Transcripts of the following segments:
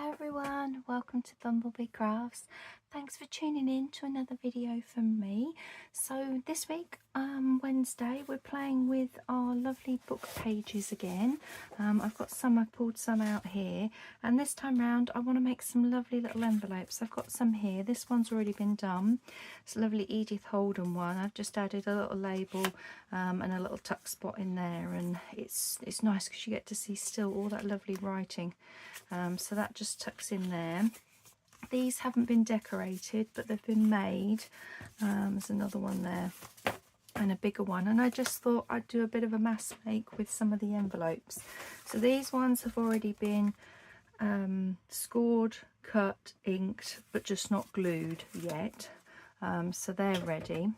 Hi everyone, welcome to BumblebeeCrafts. Thanks for tuning in to another video from me. So this week, Wednesday, we're playing with our lovely book pages again. I've pulled some out here, and this time round I want to make some lovely little envelopes. I've got some here. This one's already been done. It's a lovely Edith Holden one. I've just added a little label and a little tuck spot in there, and it's nice because you get to see still all that lovely writing. So that just tucks in there. These haven't been decorated, but they've been made. There's another one there and a bigger one, and I just thought I'd do a bit of a mass make with some of the envelopes. So these ones have already been scored, cut, inked, but just not glued yet. So they're ready.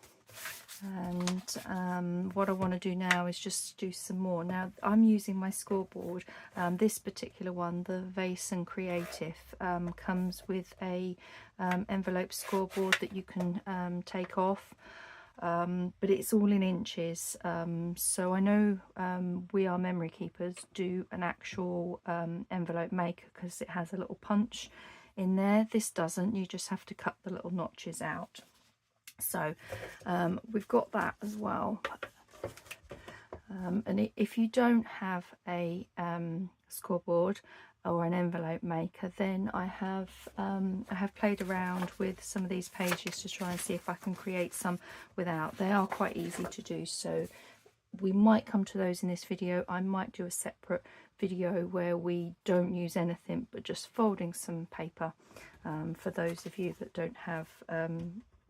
And what I want to do now is just do some more. Now I'm using my scoreboard. This particular one, the Vase and Creative, comes with a envelope scoreboard that you can take off, but it's all in inches. So I know We Are Memory Keepers do an actual envelope maker because it has a little punch in there. This doesn't. You just have to cut the little notches out. So we've got that as well. And if you don't have a scoreboard or an envelope maker, then I have played around with some of these pages to try and see if I can create some without. They are quite easy to do, so we might come to those in this video. I might do a separate video where we don't use anything but just folding some paper, for those of you that don't have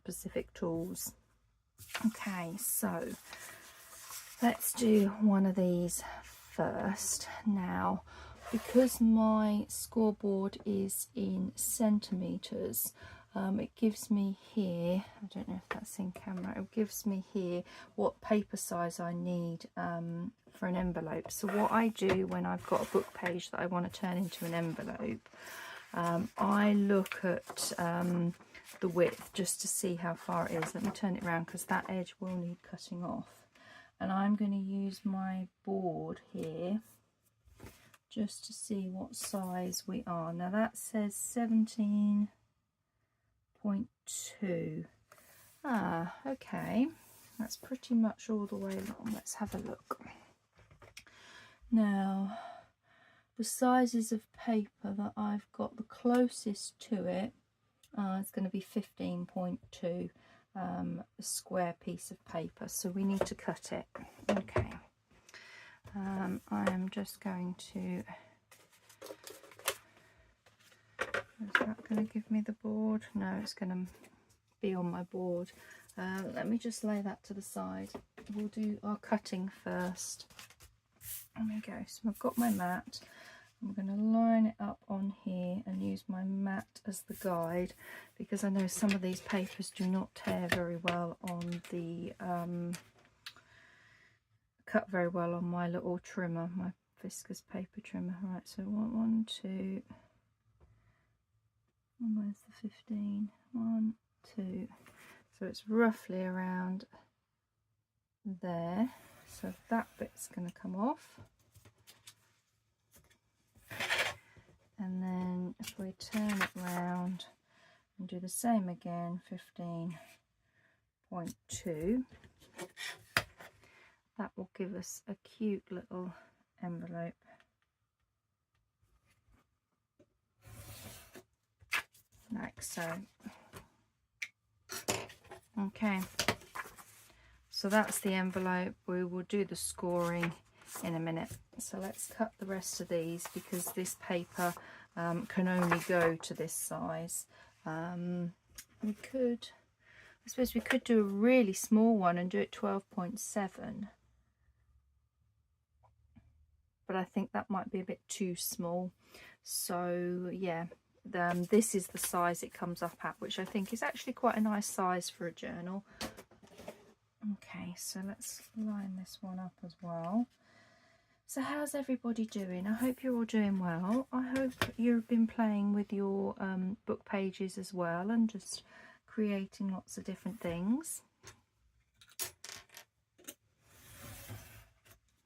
specific tools. Okay, so let's do one of these first. Now, because my scoreboard is in centimeters, it gives me here, I don't know if that's in camera, it gives me here what paper size I need for an envelope. So what I do when I've got a book page that I want to turn into an envelope, I look at the width just to see how far it is. Let me turn it around because that edge will need cutting off, and I'm going to use my board here just to see what size we are. Now that says 17.2. Okay, that's pretty much all the way along. Let's have a look. Now the sizes of paper that I've got the closest to it, it's going to be 15.2, a square piece of paper, so we need to cut it. Okay, I am just going to, is that going to give me the board? No, it's going to be on my board. Let me just lay that to the side. We'll do our cutting first. There we go. So I've got my mat. I'm going to line it up on here and use my mat as the guide, because I know some of these papers do not tear very well on the cut very well on my little trimmer, my viscous paper trimmer. Right, so 1, 2, where's the 15? 1, 2. So it's roughly around there. So that bit's going to come off. And then if we turn it round and do the same again, 15.2, that will give us a cute little envelope. Like so. Okay, so that's the envelope. We will do the scoring in a minute. So let's cut the rest of these, because this paper can only go to this size. I suppose we could do a really small one and do it 12.7, but I think that might be a bit too small. So yeah, this is the size it comes up at, which I think is actually quite a nice size for a journal. Okay, so let's line this one up as well. So how's everybody doing? I hope you're all doing well. I hope you've been playing with your book pages as well and just creating lots of different things.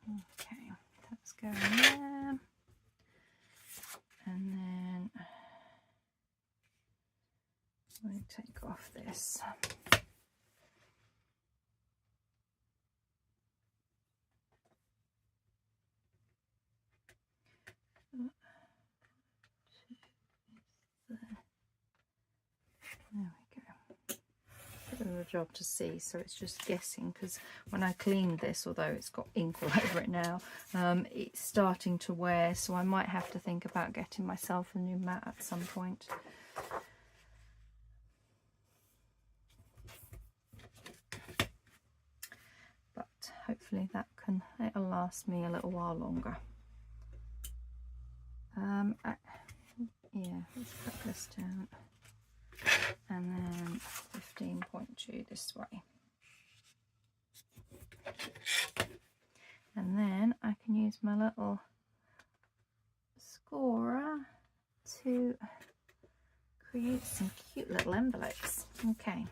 Okay, that's going there. And then take off this. There we go. Bit of a job to see, so it's just guessing, because when I cleaned this, although it's got ink all over it now, it's starting to wear, so I might have to think about getting myself a new mat at some point. But hopefully it'll last me a little while longer. Yeah, let's put this down. And then 15.2 this way. And then I can use my little scorer to create some cute little envelopes. Okay.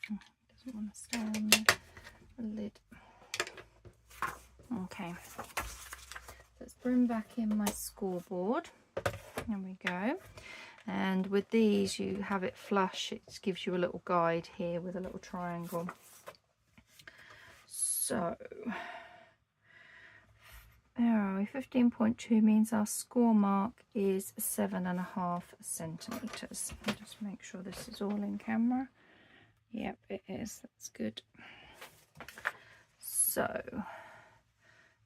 Doesn't want to stay on the lid. Okay. Let's bring back in my scoreboard. There we go. And with these, you have it flush. It gives you a little guide here with a little triangle. So where are we? 15.2 means our score mark is 7.5 centimeters. I'll just make sure this is all in camera. Yep, it is. That's good. So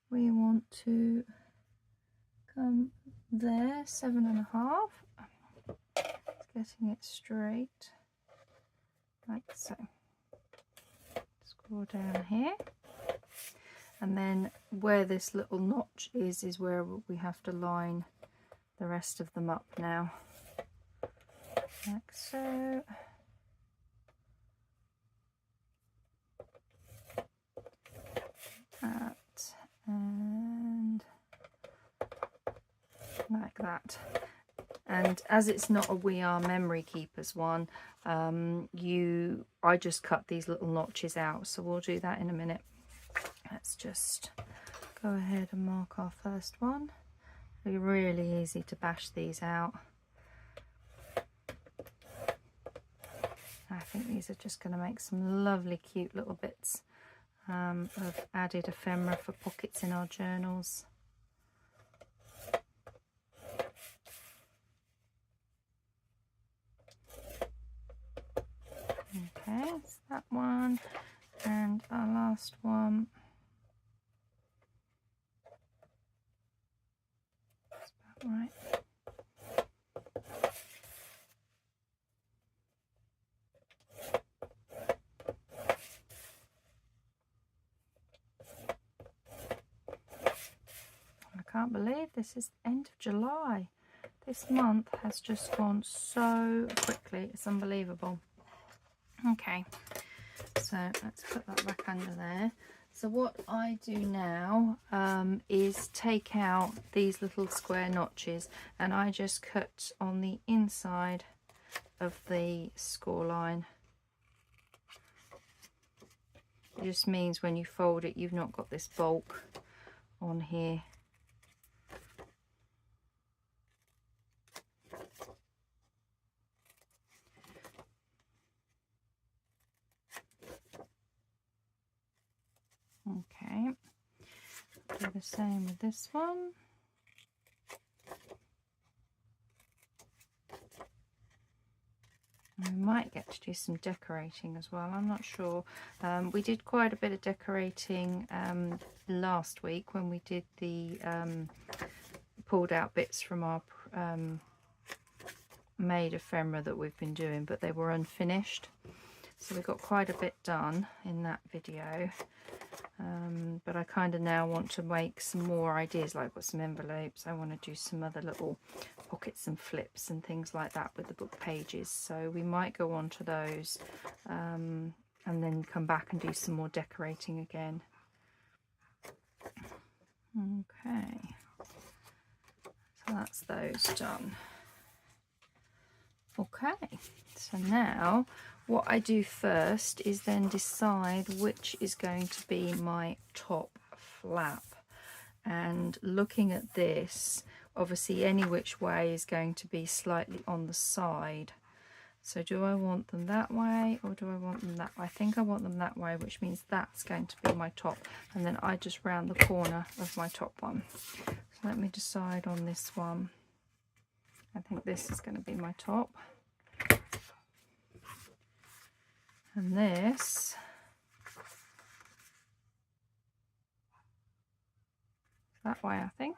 we want to come there, 7.5. Getting it straight, like so. Scroll down here, and then where this little notch is where we have to line the rest of them up now, like so. That, and like that. And as it's not a We Are Memory Keepers one, I just cut these little notches out, so we'll do that in a minute. Let's just go ahead and mark our first one. It'll be really easy to bash these out. I think these are just going to make some lovely cute little bits of added ephemera for pockets in our journals. Okay, that's that one, and our last one. That's about right. I can't believe this is the end of July. This month has just gone so quickly, it's unbelievable. Okay, so let's put that back under there. So what I do now is take out these little square notches, and I just cut on the inside of the score line. It just means when you fold it, you've not got this bulk on here. Okay, do the same with this one. We might get to do some decorating as well, I'm not sure. We did quite a bit of decorating last week when we did the pulled out bits from our made ephemera that we've been doing, but they were unfinished. So we got quite a bit done in that video. But I kind of now want to make some more ideas, like I've got some envelopes. I want to do some other little pockets and flips and things like that with the book pages. So we might go on to those and then come back and do some more decorating again. Okay, so that's those done. Okay, so now what I do first is then decide which is going to be my top flap. And looking at this, obviously any which way is going to be slightly on the side. So do I want them that way or do I want them that way? I think I want them that way, which means that's going to be my top, and then I just round the corner of my top one. So let me decide on this one. I think this is going to be my top, and this that way, I think.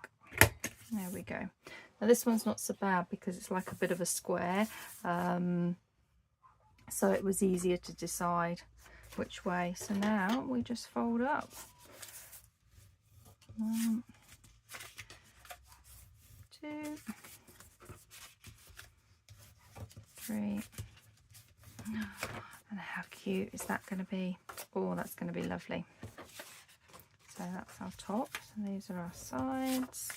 There we go. Now this one's not so bad because it's like a bit of a square, so it was easier to decide which way. So now we just fold up. 1, 2, 3. And how cute is that going to be? Oh, that's going to be lovely. So that's our top. So these are our sides.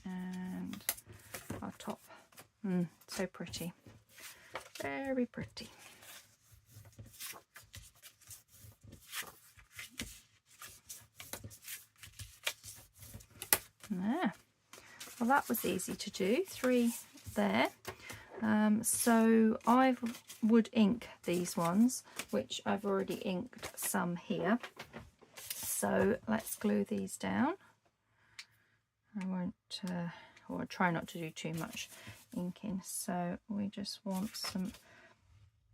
And our top. So pretty. Very pretty. There. Well, that was easy to do. 3 there. So I would ink these ones, which I've already inked some here. So let's glue these down. I won't, or I'll try not to do too much inking. So we just want some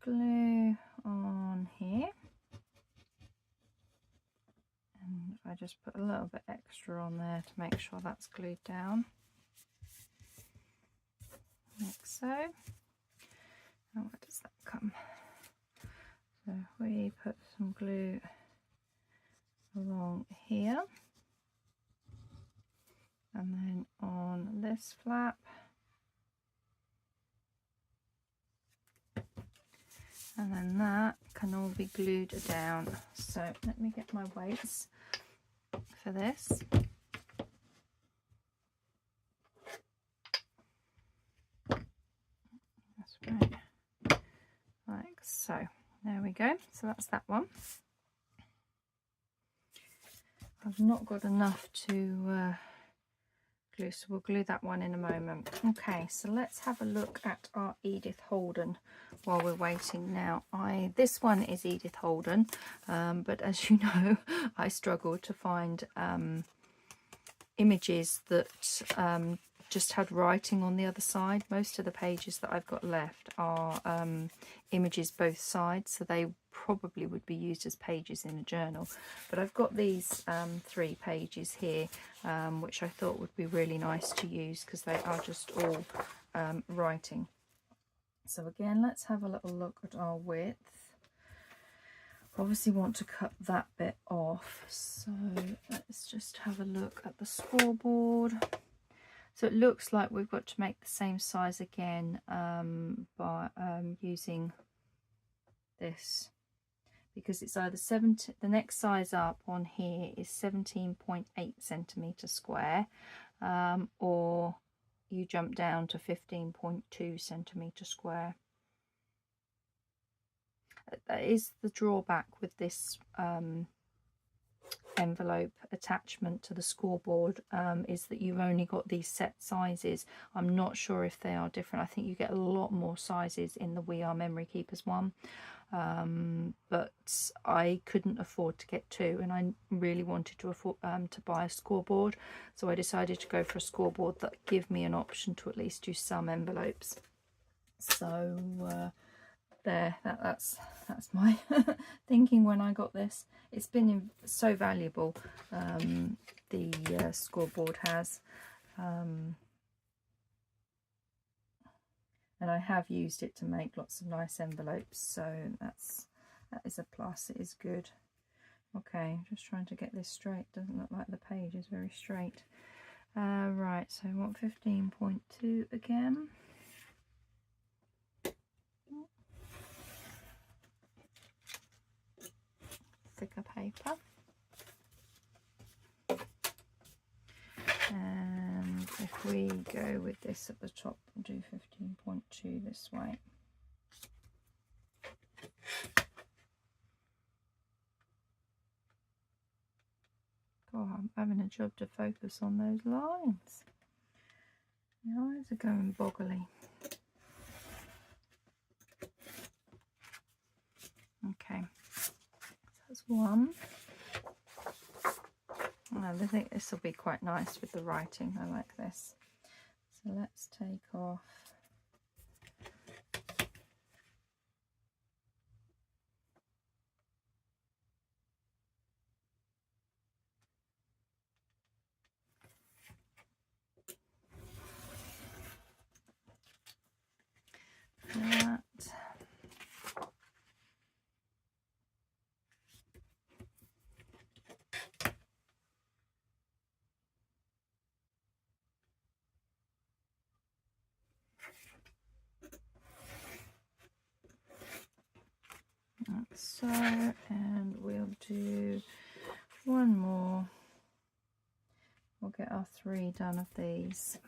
glue on here. And I just put a little bit extra on there to make sure that's glued down. Like so. And where does that come? So we put some glue along here. And then on this flap. And then that can all be glued down. So let me get my weights for this. That's right. Like so. There we go. So that's that one. I've not got enough to glue, so we'll glue that one in a moment. Okay, so let's have a look at our Edith Holden while we're waiting. Now, this one is Edith Holden, but as you know, I struggle to find images that just had writing on the other side. Most of the pages that I've got left are images both sides, so they probably would be used as pages in a journal. But I've got these 3 pages here, which I thought would be really nice to use because they are just all writing. So again, let's have a little look at our width. Obviously want to cut that bit off, so let's just have a look at the scoreboard. So it looks like we've got to make the same size again by using this, because it's either the next size up on here is 17.8 centimetre square, or you jump down to 15.2 centimetre square. That is the drawback with this envelope attachment to the scoreboard, is that you've only got these set sizes. I'm not sure if they are different. I think you get a lot more sizes in the We Are Memory Keepers one, but I couldn't afford to get 2, and I really wanted to afford to buy a scoreboard, so I decided to go for a scoreboard that give me an option to at least do some envelopes. So there, that's my thinking when I got this. It's been so valuable, the scoreboard has, and I have used it to make lots of nice envelopes, so that is a plus. It is good. Okay, just trying to get this straight. Doesn't look like the page is very straight. Right, so I want 15.2 again. Thicker paper, and if we go with this at the top, we'll do 15.2 this way. having a job to focus on those lines. My eyes are going boggly. Okay, so that's one. I think this will be quite nice with the writing. I like this. So let's take off that. Like so, and we'll do one more. We'll get our 3 done of these.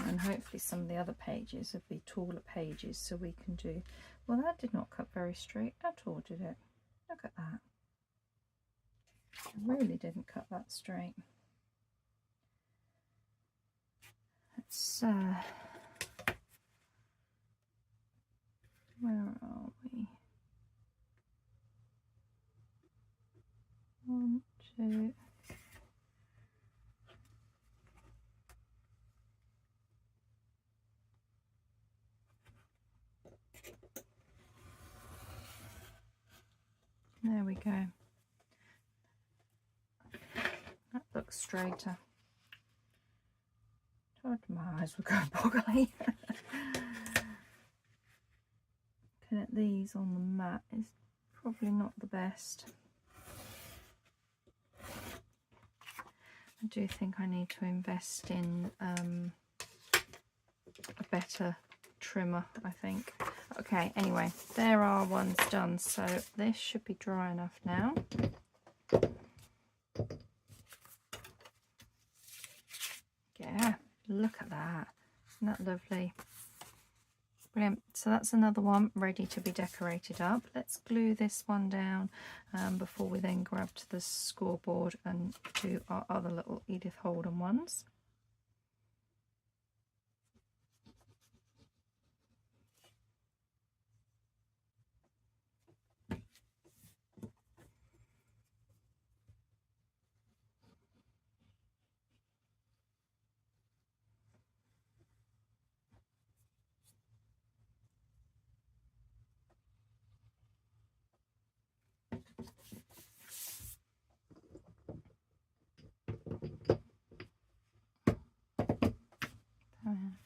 And hopefully some of the other pages will be taller pages, so we can do, well, that did not cut very straight at all, did it? Look at that. It really didn't cut that straight. Let's where are we? 1, 2. There we go. That looks straighter. God, my eyes were going boggly. Looking at these on the mat is probably not the best. I do think I need to invest in a better trimmer, I think. Okay, anyway, there are ones done, so this should be dry enough now. Yeah, look at that. Isn't that lovely? Brilliant. So that's another one ready to be decorated up. Let's glue this one down before we then grab to the scoreboard and do our other little Edith Holden ones.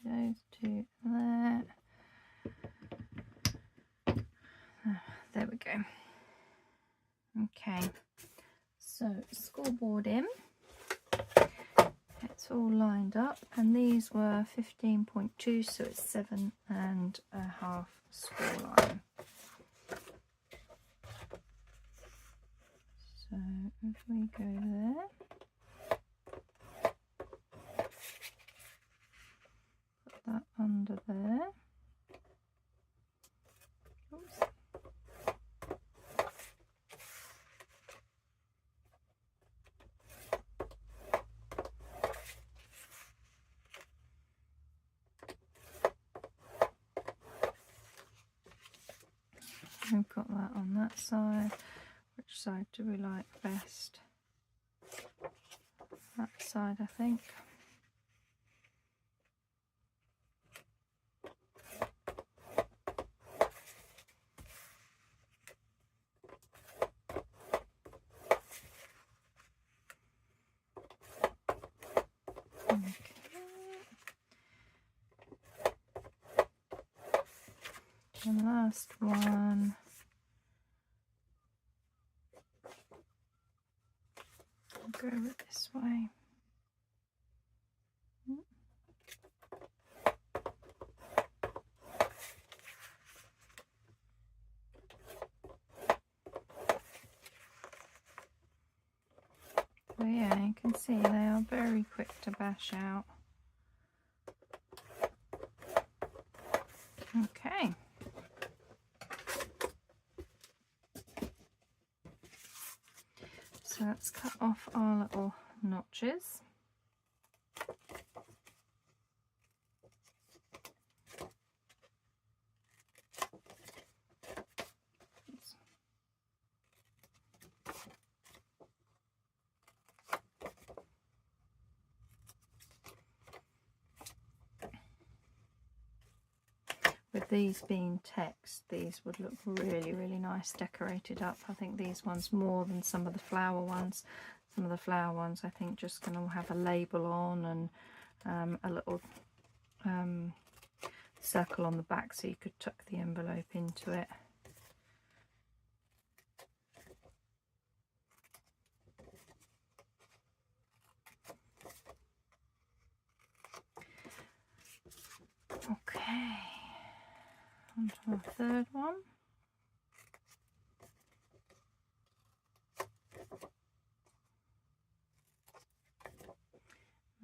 Those two there. There we go. Okay, so scoreboard in. It's all lined up, and these were 15.2, so it's 7.5 score line. So if we go there, put that under there. Oops. We've got that on that side. Which side do we like best? That side, I think. And the last one, I'll go with this way. So yeah, you can see they are very quick to bash out. So let's cut off our little notches. With these being text, these would look really, really nice decorated up. I think these ones more than some of the flower ones. Some of the flower ones I think just going to have a label on and a little circle on the back so you could tuck the envelope into it. Okay. On to our third one.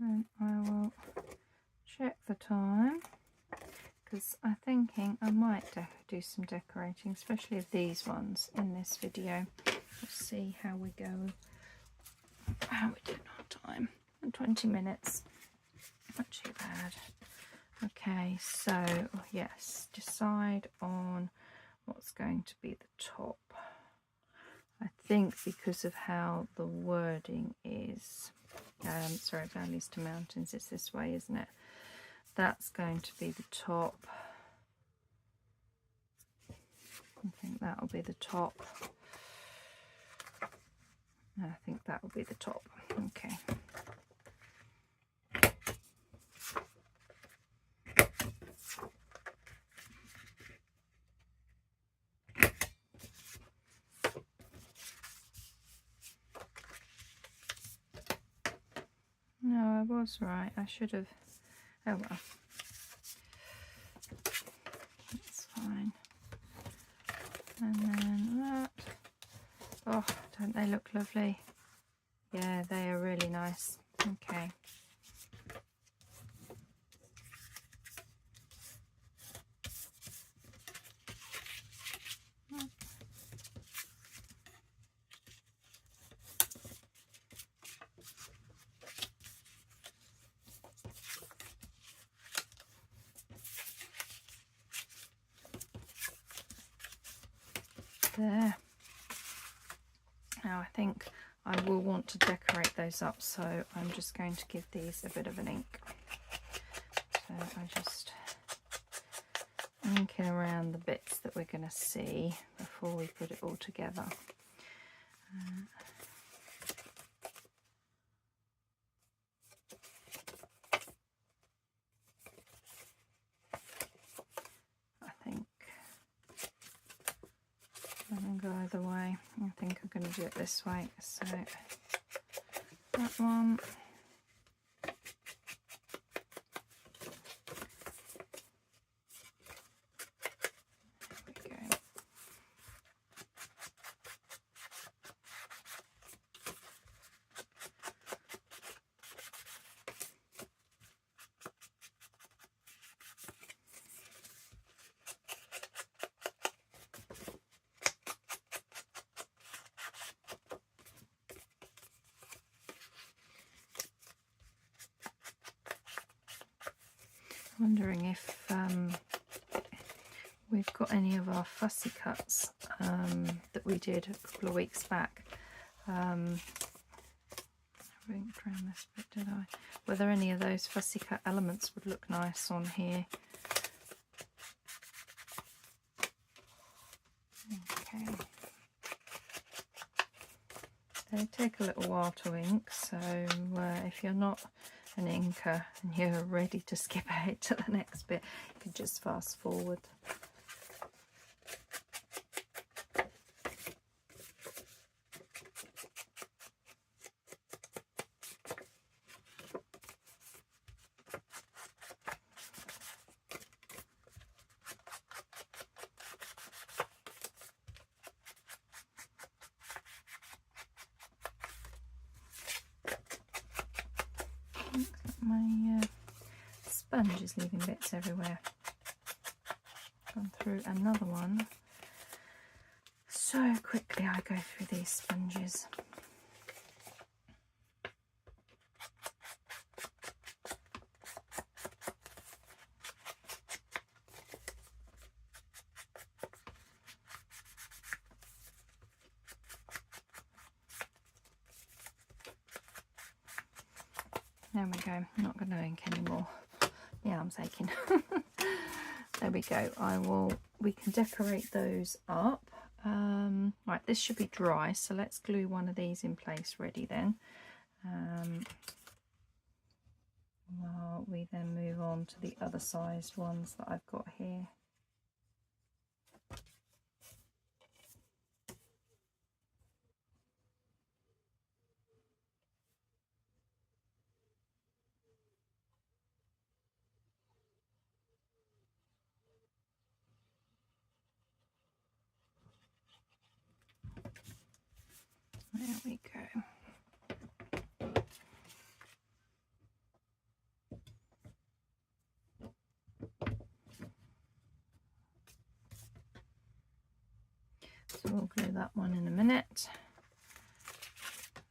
And I will check the time because I'm thinking I might do some decorating, especially of these ones in this video. Let's see how we go. How we doing on time? 20 minutes. Not too bad. Okay, so yes, decide on what's going to be the top. I think because of how the wording is, sorry, valleys to mountains, it's this way, isn't it? That's going to be the top. I think that'll be the top. I think that will be the top. Okay. No, I was right. I should have. Oh well. That's fine. And then that. Oh, don't they look lovely? Yeah, they are really nice. Okay. There. Now I think I will want to decorate those up, so I'm just going to give these a bit of an ink. So I just inking around the bits that we're going to see before we put it all together. I can go either way. I think I'm going to do it this way. So that one. There we go. Wondering if we've got any of our fussy cuts that we did a couple of weeks back. I inked around this bit, did I? Whether any of those fussy cut elements would look nice on here. Okay. They take a little while to ink, so if you're not an inker and you're ready to skip ahead to the next bit, you can just fast forward. My sponge is leaving bits everywhere. Gone through another one. So quickly I go through these sponges. There we go. I'm not going to ink anymore. My arm's aching. There we go. We can decorate those up. Right, this should be dry, so let's glue one of these in place ready then. While we then move on to the other sized ones that I've got here. There we go. So we'll glue that one in a minute.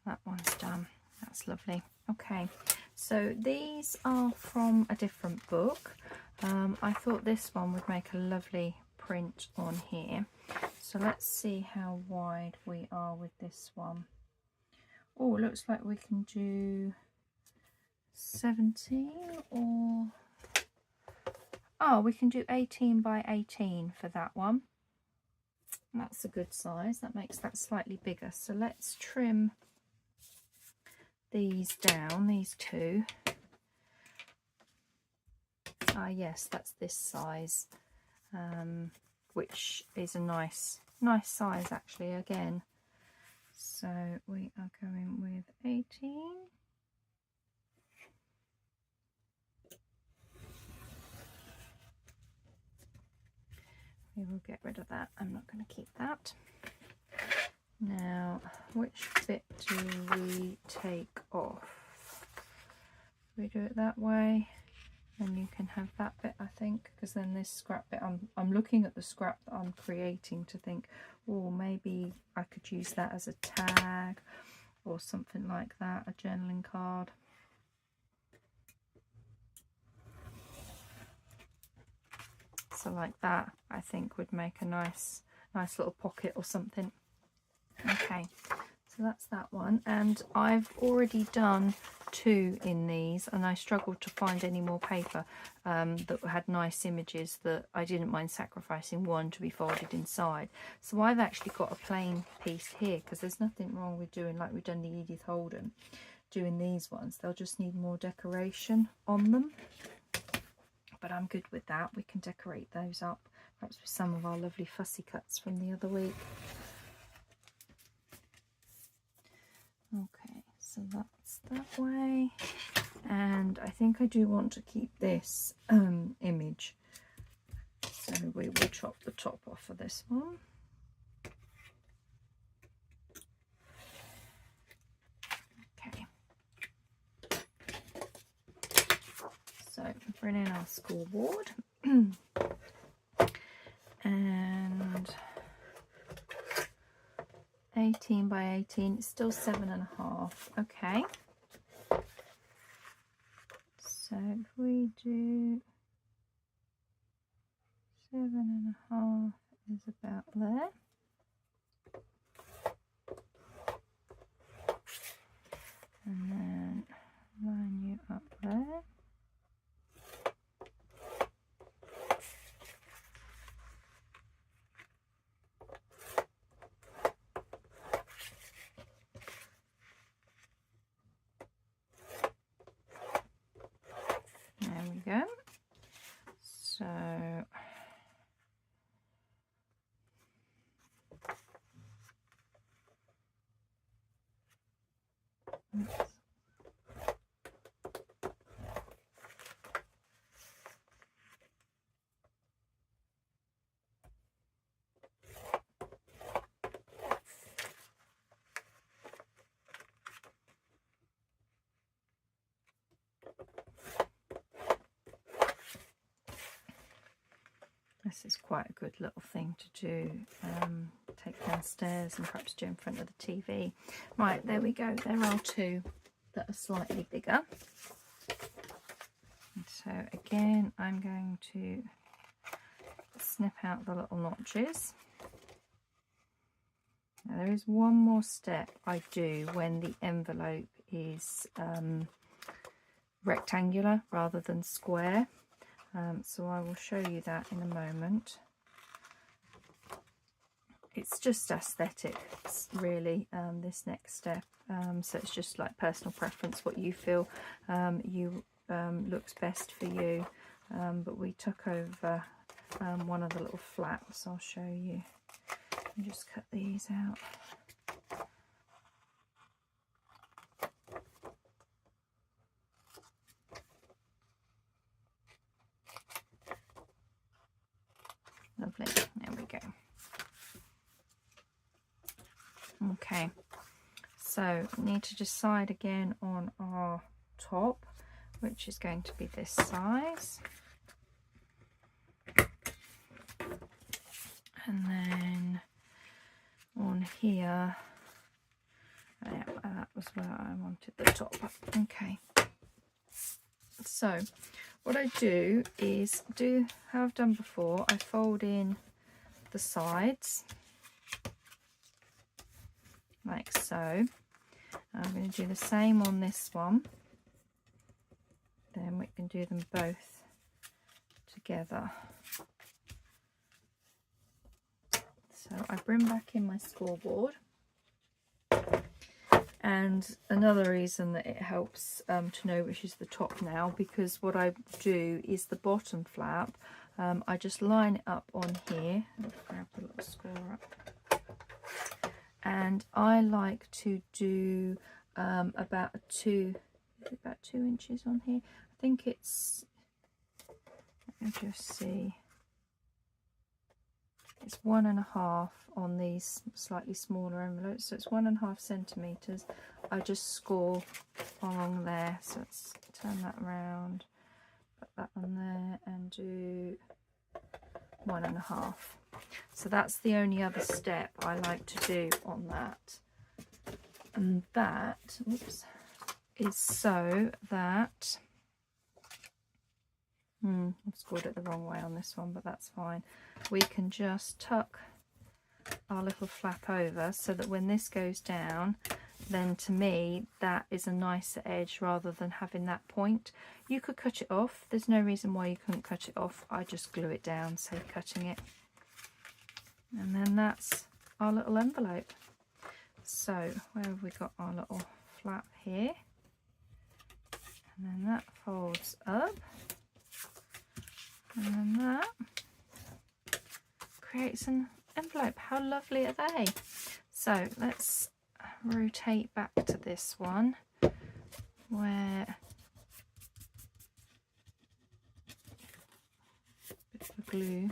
That one's done. That's lovely. Okay, so these are from a different book. I thought this one would make a lovely print on here. So let's see how wide we are with this one. Oh, it looks like we can do 17 or... Oh, we can do 18 by 18 for that one. That's a good size. That makes that slightly bigger. So let's trim these down, these two. Yes, that's this size, which is a nice size actually again. So we are going with 18. We will get rid of that. I'm not going to keep that. Now, which bit do we take off? We do it that way, and you can have that bit, I think, because then this scrap bit, I'm looking at the scrap that I'm creating to think, oh, maybe I could use that as a tag or something like that, a journaling card. So like that, I think would make a nice little pocket or something. Okay, so that's that one, and I've already done 2 in these, and I struggled to find any more paper that had nice images that I didn't mind sacrificing one to be folded inside. So I've actually got a plain piece here, because there's nothing wrong with doing like we've done the Edith Holden, doing these ones. They'll just need more decoration on them. But I'm good with that. We can decorate those up, perhaps with some of our lovely fussy cuts from the other week. Okay, so that's that way. And I think I do want to keep this image. So we will chop the top off of this one. Okay. So bring in our scoreboard. And 18 by 18, it's still 7.5. Okay. So if we do 7.5 is about there. And then line you up there. There we go. So this is quite a good little thing to do, take downstairs and perhaps do in front of the TV. Right, there we go. There are 2 that are slightly bigger. And so again, I'm going to snip out the little notches. Now there is one more step I do when the envelope is rectangular rather than square. So I will show you that in a moment. It's just aesthetics really, this next step. So it's just like personal preference, what you feel looks best for you. But we took over one of the little flaps. I'll show you. I'll just cut these out. Lovely, there we go. Okay, so need to decide again on our top, which is going to be this size. And then on here, yeah, that was where I wanted the top. Okay, so what I do is how I've done before, I fold in the sides like so. I'm going to do the same on this one, then we can do them both together. So I bring back in my scoreboard, and another reason that it helps to know which is the top now, because what I do is the bottom flap, I just line it up on here. Let's grab the little square up, and I like to do about 2 inches on here. I think it's, let me just see, it's 1.5 on these slightly smaller envelopes, so it's 1.5 centimeters. I just score along there, so let's turn that around, put that on there and do 1.5. So that's the only other step I like to do on that, and that, oops, is so that I've scored it the wrong way on this one, but that's fine. We can just tuck our little flap over so that when this goes down, then to me that is a nicer edge rather than having that point. You could cut it off, there's no reason why you couldn't cut it off. I just glue it down, save cutting it. And then that's our little envelope. So where have we got our little flap here? And then that folds up. And then that creates an envelope. How lovely are they? So let's rotate back to this one where bit of glue,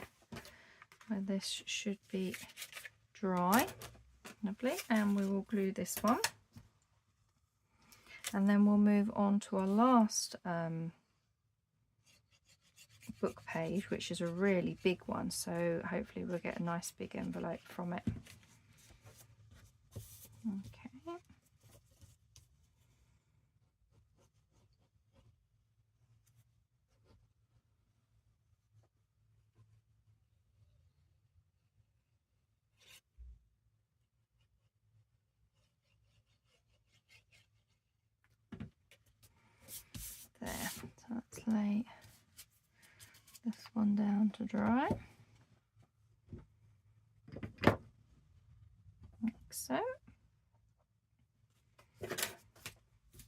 where this should be dry. Lovely. And we will glue this one, and then we'll move on to our last book page, which is a really big one, so hopefully we'll get a nice big envelope from it. Okay, there, so let's lay this one down to dry, like so.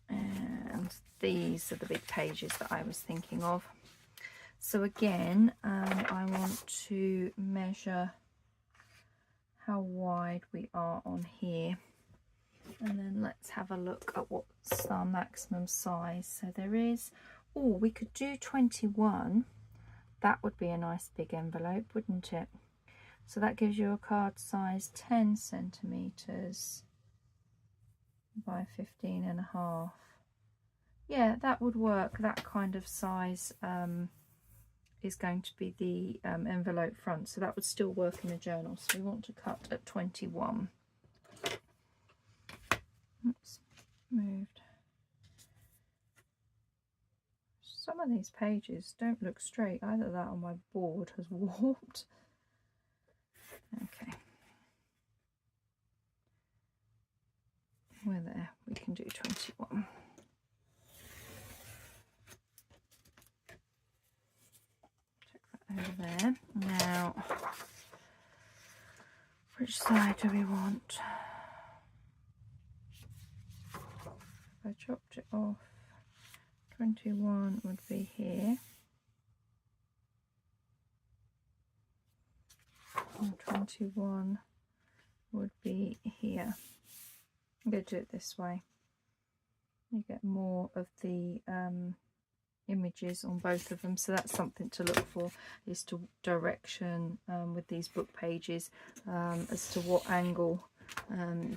And these are the big pages that I was thinking of. So again, I want to measure how wide we are on here, and then let's have a look at what's our maximum size. So there is, oh, we could do 21. That would be a nice big envelope, wouldn't it? So that gives you a card size 10 centimeters by 15.5. Yeah, that would work. That kind of size is going to be the envelope front, so that would still work in the journal. So we want to cut at 21. Oops, moved. Some of these pages don't look straight. Either that or my board has warped. Okay. We're there. We can do 21. Which side do we want? If I chopped it off, 21 would be here. And 21 would be here. I'm going to do it this way. You get more of the images on both of them, so that's something to look for, is to direction with these book pages as to what angle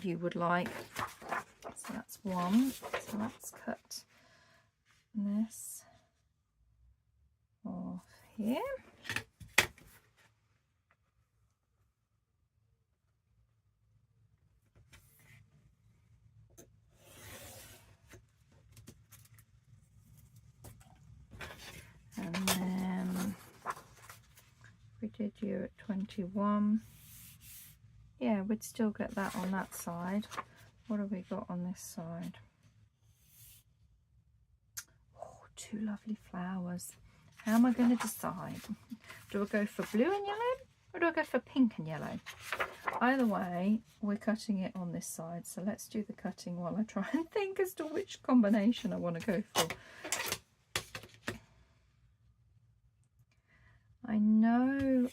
you would like. So that's one. So let's cut this off here. And then we did you at 21. Yeah, we'd still get that on that side. What have we got on this side? Oh, two lovely flowers. How am I going to decide? Do I go for blue and yellow, or do I go for pink and yellow? Either way, we're cutting it on this side, so let's do the cutting while I try and think as to which combination I want to go for. I know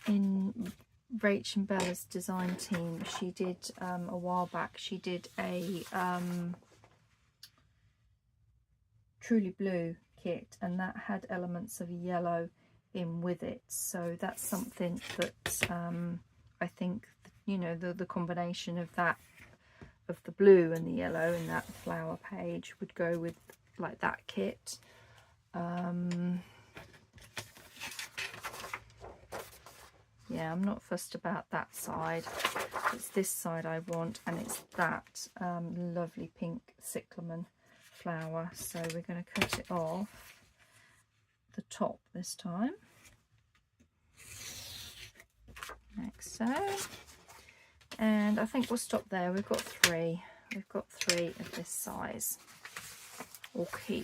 in Rach and Bella's design team, she did a while back, she did a Truly Blue kit, and that had elements of yellow in with it, so that's something that I think, you know, the combination of that, of the blue and the yellow in that flower page would go with like that kit. Yeah, I'm not fussed about that side. It's this side I want, and it's that lovely pink cyclamen flower. So we're going to cut it off the top this time, like so. And I think we'll stop there. We've got three. We've got three of this size. Okay.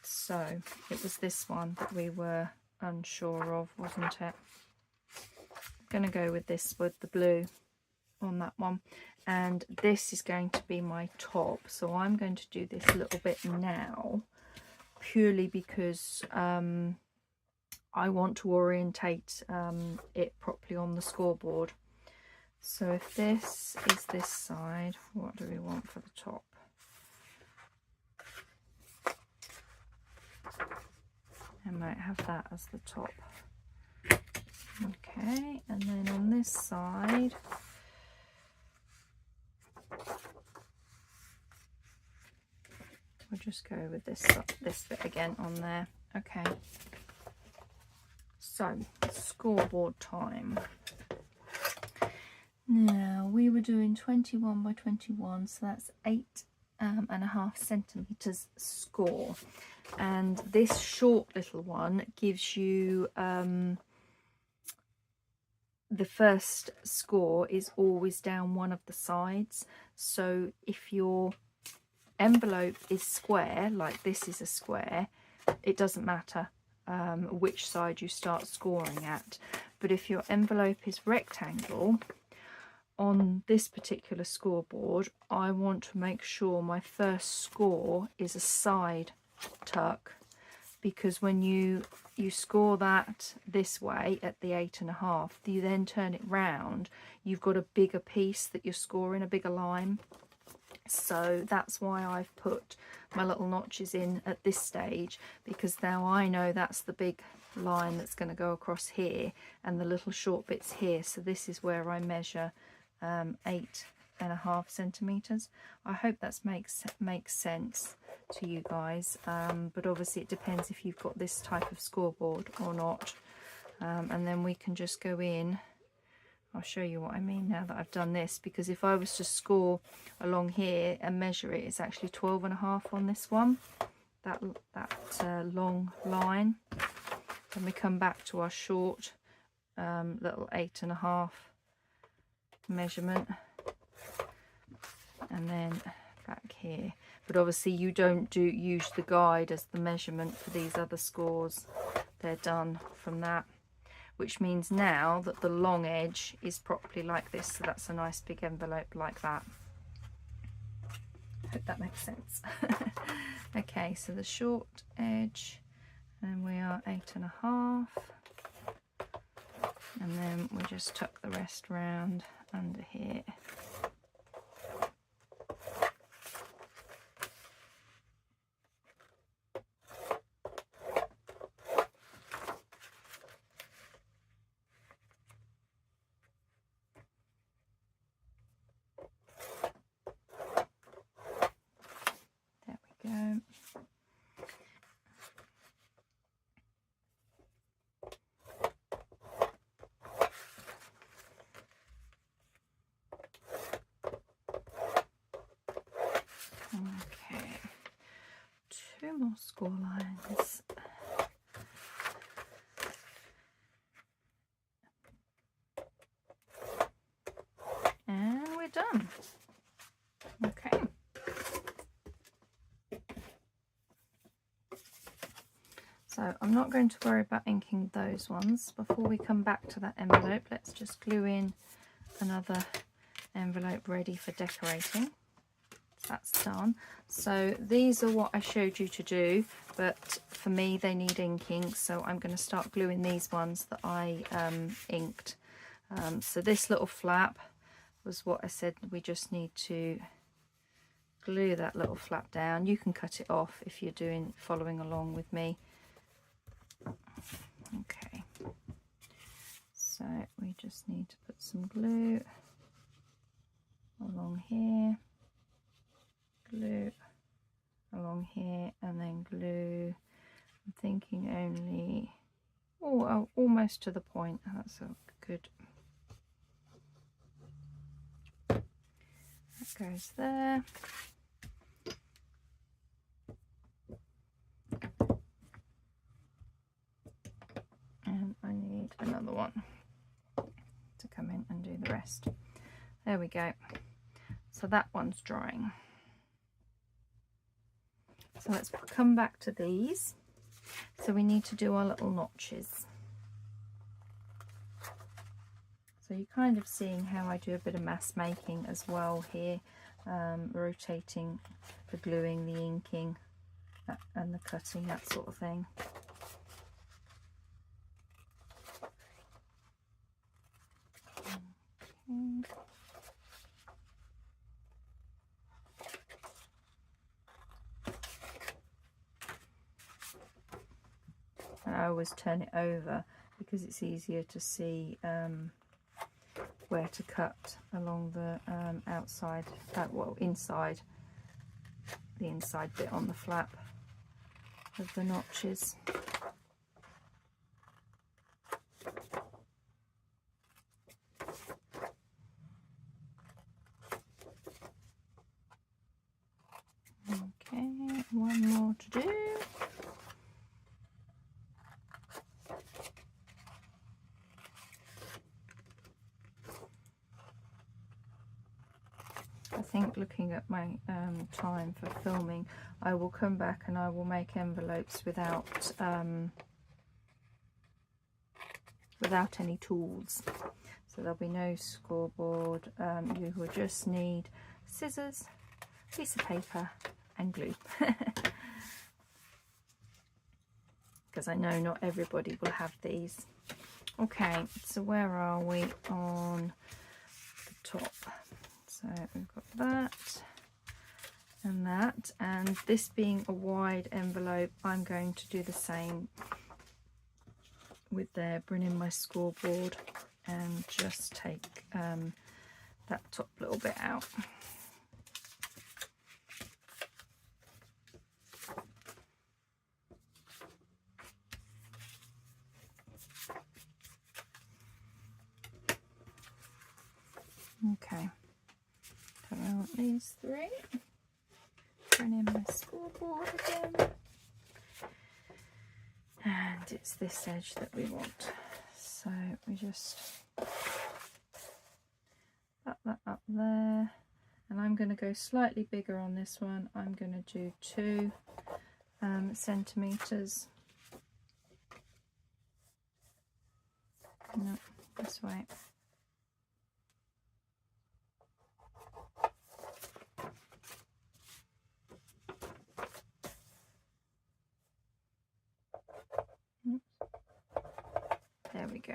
So it was this one that we were unsure of, wasn't it? I'm going to go with this, with the blue on that one, and this is going to be my top. So I'm going to do this a little bit now, purely because I want to orientate it properly on the scoreboard. So if this is this side, what do we want for the top? I might have that as the top. Okay, and then on this side, we'll just go with this bit again on there. Okay, so scoreboard time. Now we were doing 21 by 21, so that's 8.5 centimeters score, and this short little one gives you the first score is always down one of the sides. So if your envelope is square, like this is a square, it doesn't matter which side you start scoring at. But if your envelope is rectangle, on this particular scoreboard, I want to make sure my first score is a side tuck, because when you score that this way at the 8.5, you then turn it round, you've got a bigger piece that you're scoring, a bigger line. So that's why I've put my little notches in at this stage, because now I know that's the big line that's going to go across here and the little short bits here. So this is where I measure 8.5 centimeters. I hope that makes sense to you guys, but obviously it depends if you've got this type of scoreboard or not. And then we can just go in. I'll show you what I mean now that I've done this, because if I was to score along here and measure it, it's actually 12.5 on this one, that long line. Then we come back to our short little 8.5 measurement, and then back here. But obviously you don't use the guide as the measurement for these other scores. they're done from that, which means now that the long edge is properly like this, so that's a nice big envelope like that. I hope that makes sense. Okay, so the short edge, and we are 8.5, and then we just tuck the rest round under here. Okay, 2 more score lines. And we're done. Okay. So I'm not going to worry about inking those ones. Before we come back to that envelope, let's just glue in another envelope ready for decorating. That's done. So these are what I showed you to do, but for me they need inking, so I'm going to start gluing these ones that I inked. So this little flap was what I said, we just need to glue that little flap down. You can cut it off if you're following along with me. Okay, so we just need to put some glue along here, glue along here, and then glue, I'm thinking only almost to the point. That's a good, that goes there. And I need another one to come in and do the rest. There we go. So that one's drying. So let's come back to these. So we need to do our little notches. So you're kind of seeing how I do a bit of mass making as well here, rotating the gluing, the inking, and the cutting, that sort of thing. Okay. And I always turn it over because it's easier to see where to cut along the outside, well, inside, the inside bit on the flap of the notches. Okay, one more to do. I think looking at my time for filming, I will come back and I will make envelopes without without any tools. So there'll be no scoreboard. You will just need scissors, piece of paper and glue. Because I know not everybody will have these. Okay, so where are we on the top? So we've got that and that, and this being a wide envelope, I'm going to do the same with there, bring in my scoreboard and just take that top little bit out. Okay, so I want these three. Bring in my scoreboard again. And it's this edge that we want. So we just put that up there. And I'm going to go slightly bigger on this one. I'm going to do 2 centimeters. No, this way. There we go.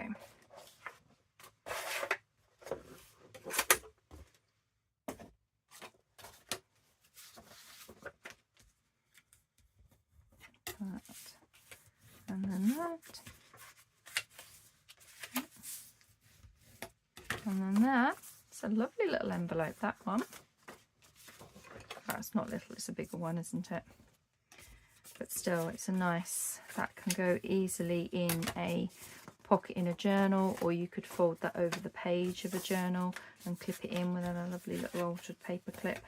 That. And then that. And then that. It's a lovely little envelope, that one. Oh, it's not little, it's a bigger one, isn't it? But still, it's a nice, that can go easily in a pocket in a journal, or you could fold that over the page of a journal and clip it in with a lovely little altered paper clip.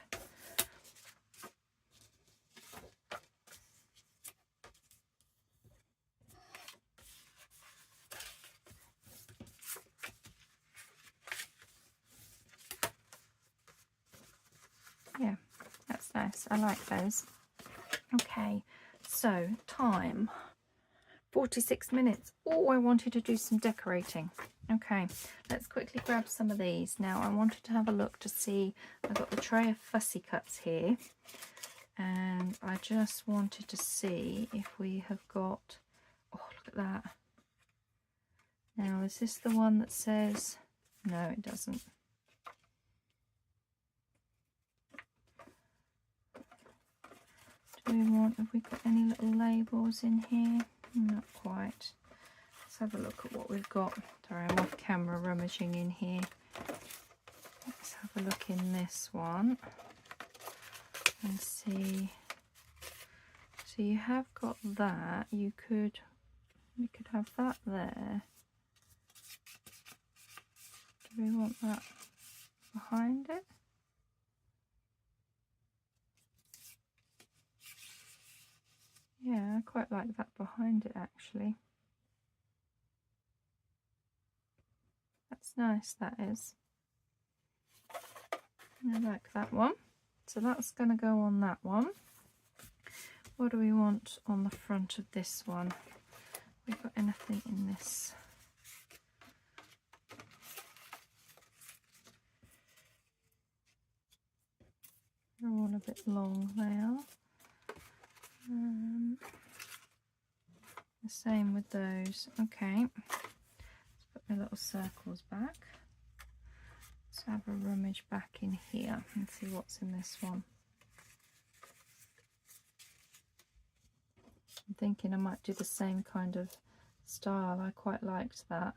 Yeah, that's nice. I like those. Okay, so time 46 minutes. Oh, I wanted to do some decorating. Okay, let's quickly grab some of these. Now I wanted to have a look to see, I've got the tray of fussy cuts here, and I just wanted to see if we have got, oh look at that. Now is this the one that says, no it doesn't. Do we want, have we got any little labels in here? Not quite. Let's have a look at what we've got. Sorry, I'm off camera rummaging in here. Let's have a look in this one and see. So you have got that. We could have that there. Do we want that behind it? Yeah, I quite like that behind it actually. That's nice, that is. I like that one. So that's going to go on that one. What do we want on the front of this one? We've got anything in this? They're all a bit long, they are. The same with those. Okay, let's put my little circles back. Let's have a rummage back in here and see what's in this one. I'm thinking I might do the same kind of style. I quite liked that.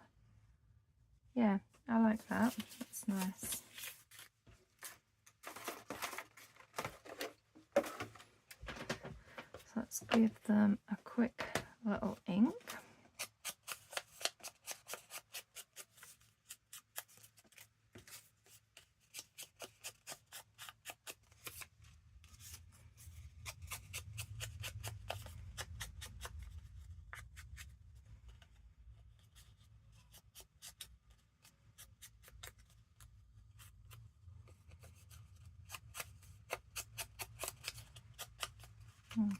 Yeah, I like that. That's nice. So let's give them a quick little ink.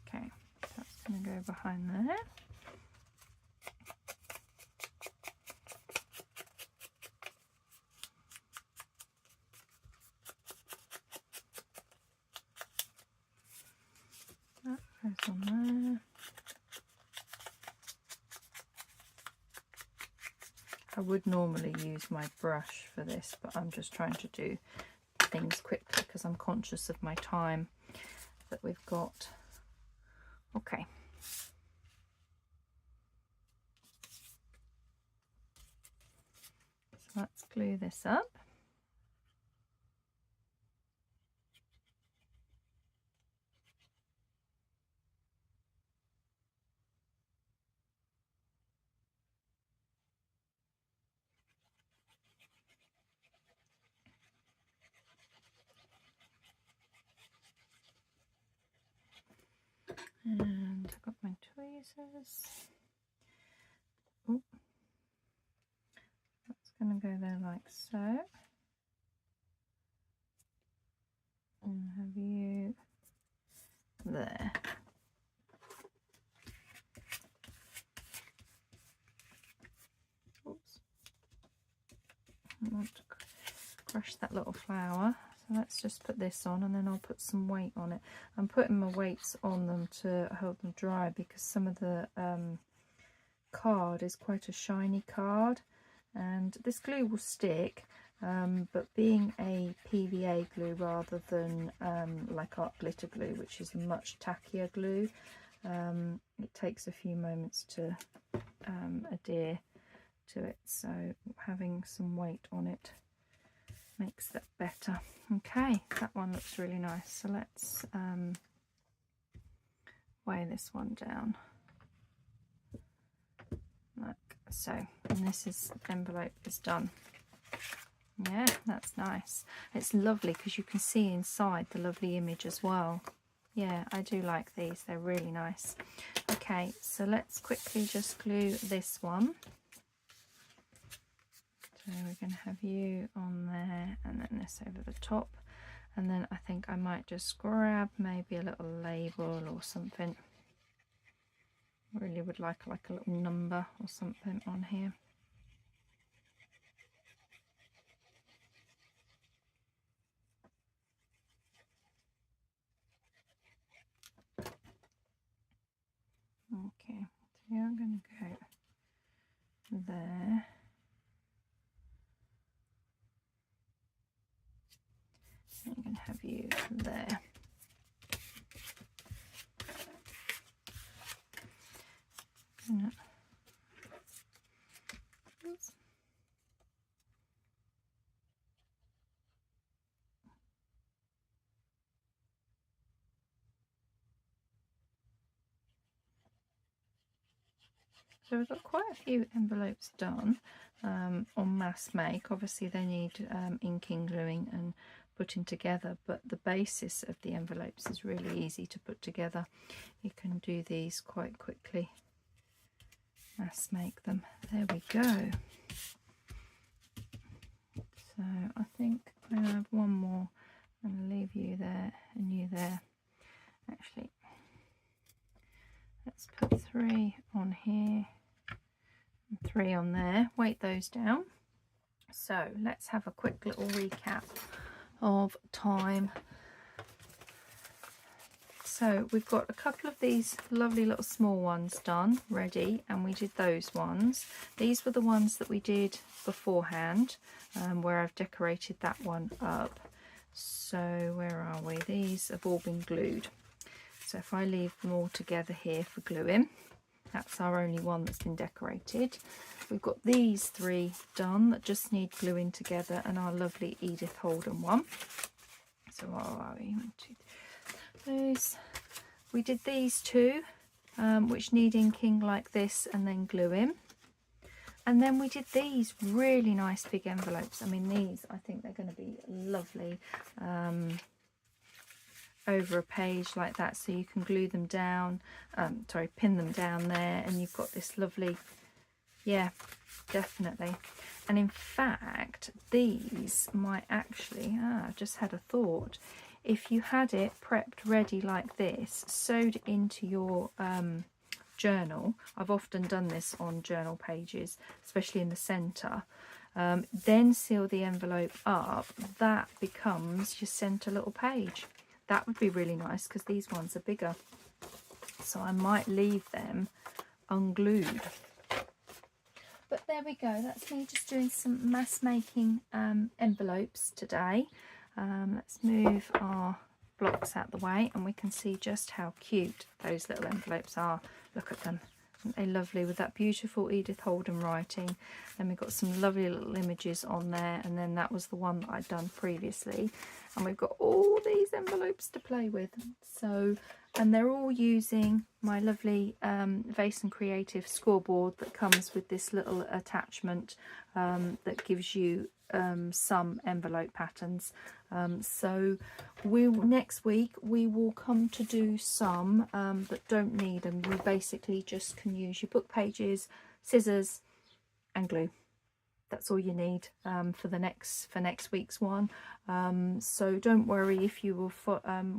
Okay, that's going to go behind there. That goes on there. I would normally use my brush for this, but I'm just trying to do things quickly because I'm conscious of my time that we've got. Okay. So let's glue this up. And I've got my tweezers. Oh, that's going to go there like so. And have you there. Oops. I want to crush that little flower. So let's just put this on, and then I'll put some weight on it. I'm putting my weights on them to help them dry, because some of the card is quite a shiny card, and this glue will stick, but being a PVA glue rather than like art glitter glue, which is much tackier glue, it takes a few moments to adhere to it, so having some weight on it makes that better. Okay, that one looks really nice, so let's weigh this one down like so, and this envelope is done. Yeah, that's nice. It's lovely because you can see inside the lovely image as well. Yeah, I do like these, they're really nice. Okay, so let's quickly just glue this one. So we're going to have you on there, and then this over the top, and then I think I might just grab maybe a little label or something. Really would like a little number or something on here. Okay, so you're going to go there. I'm going to have you there. Oops. So we've got quite a few envelopes done on mass make. Obviously they need inking, gluing and putting together, but the basis of the envelopes is really easy to put together. You can do these quite quickly, mass make them. There we go. So I think I have one more. I'm going to leave you there and you there. Actually, let's put 3 on here and 3 on there. Weight those down. So let's have a quick little recap of time. So we've got a couple of these lovely little small ones done ready, and we did those ones. These were the ones that we did beforehand, where I've decorated that one up. So where are we? These have all been glued. So if I leave them all together here for gluing, that's our only one that's been decorated. We've got these 3 done that just need gluing together, and our lovely Edith Holden one. So what are we? 1, 2, 3. Those. We did these 2, which need inking like this and then gluing. And then we did these really nice big envelopes. I mean, these, I think they're going to be lovely over a page like that, so you can glue them down, pin them down there, and you've got this lovely, yeah, definitely. And in fact, these might actually, I've just had a thought, if you had it prepped ready like this, sewed into your journal, I've often done this on journal pages, especially in the centre, then seal the envelope up, that becomes your centre little page. That would be really nice because these ones are bigger, so I might leave them unglued. But there we go, that's me just doing some mass making envelopes today. Let's move our blocks out the way and we can see just how cute those little envelopes are. Look at them, aren't they lovely, with that beautiful Edith Holden writing. Then we've got some lovely little images on there, and then that was the one that I'd done previously, and we've got all these envelopes to play with. So, and they're all using my lovely Vase and Creative scoreboard that comes with this little attachment that gives you some envelope patterns. So next week we will come to do some that don't need them. You basically just can use your book pages, scissors and glue. That's all you need for next week's one. So don't worry if you were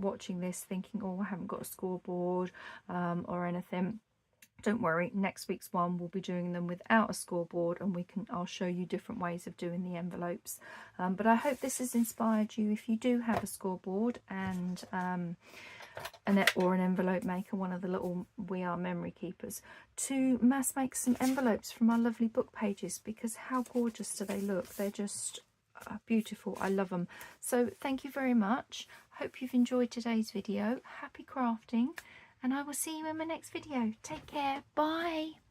watching this thinking, oh, I haven't got a scoreboard or anything. don't worry, next week's one we'll be doing them without a scoreboard, and I'll show you different ways of doing the envelopes. But I hope this has inspired you. If you do have a scoreboard and or an envelope maker, one of the little We Are memory keepers, to mass make some envelopes from our lovely book pages, because how gorgeous do they look? They're just beautiful. I love them. So thank you very much. Hope you've enjoyed today's video. Happy crafting, and I will see you in my next video. Take care. Bye.